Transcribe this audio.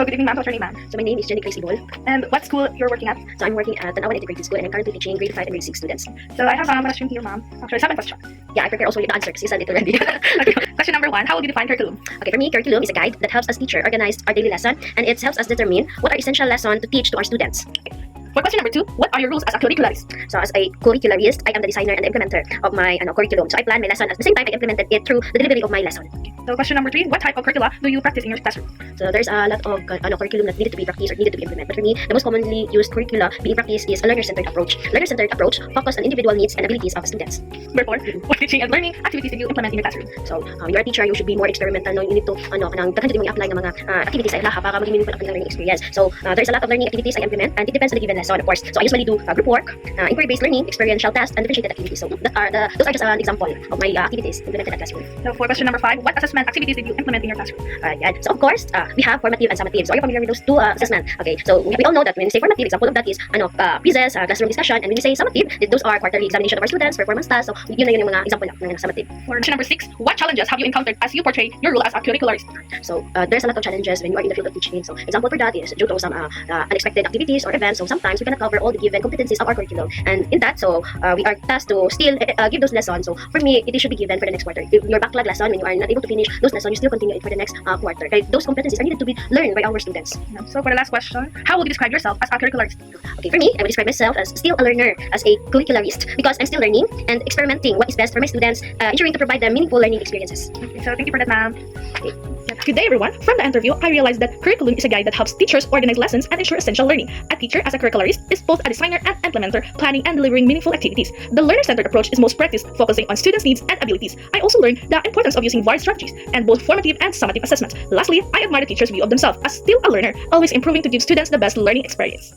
good evening, ma'am. What's your name, ma'am? So my name is Jenny Gracie Bol. And what school you're working at? So I'm working at an Integrated School and I'm currently teaching grade 5 and grade 6 students. So I have a question here, ma'am. Actually, 7 questions. Yeah, I prepare also the answers. You said it already. Okay. Question number 1. How would you define curriculum? Okay, for me, curriculum is a guide that helps us teacher organize our daily lesson and it helps us determine what are essential lessons to teach to our students. For question number 2, what are your rules as a curricularist? So as a curricularist, I am the designer and the implementer of my curriculum. So I plan my lesson at the same time I implemented it through the delivery of my lesson. So question number 3, what type of curricula do you practice in your classroom? So there's a lot of curriculum that needed to be practiced or needed to be implemented. But for me, the most commonly used curricula being practiced is a learner-centered approach. Learner-centered approach focus on individual needs and abilities of students. Number 4, what teaching and learning activities did you implement in your classroom? So you're a teacher, you should be more experimental. No? You need to dagan dito i-apply ng mga activities sa ilaha para maging meaningful ang kanilang learning experience. So there's a lot of learning activities I implement and it depends on the given lesson, of course. So I usually do group work, inquiry-based learning, experiential tasks, and differentiated activities. So those are just an example of my activities implemented at classroom. So for question number 5, what assessment activities did you implement in your classroom? Yeah. So of course, we have formative and summative. So are you familiar with those two assessments? Okay. So we all know that when we say formative, example of that is quizzes, classroom discussion, and when we say summative, those are quarterly examination of our students, performance tasks. So yun na yun yung mga example ng summative. For question number 6, what challenges have you encountered as you portray your role as a curricularist? So there's a lot of challenges when you are in the field of teaching. So example for that is due to some unexpected activities or events. So sometimes we cannot cover all the given competencies of our curriculum, and in that, so we are tasked to still give those lessons. So for me, it should be given for the next quarter. If your backlog lesson, when you are not able to finish those lessons, you still continue it for the next quarter. Okay? Those competencies are needed to be learned by our students. So for the last question, how would you describe yourself as a curricularist? Okay, for me, I would describe myself as still a learner, as a curricularist, because I'm still learning and experimenting what is best for my students, ensuring to provide them meaningful learning experiences. Okay, so thank you for that, ma'am. Okay. Good day, everyone. From the interview, I realized that curriculum is a guide that helps teachers organize lessons and ensure essential learning. A teacher, as a curricularist, is both a designer and implementer, planning and delivering meaningful activities. The learner-centered approach is most practiced, focusing on students' needs and abilities. I also learned the importance of using varied strategies and both formative and summative assessments. Lastly, I admire the teacher's view of themselves as still a learner, always improving to give students the best learning experience.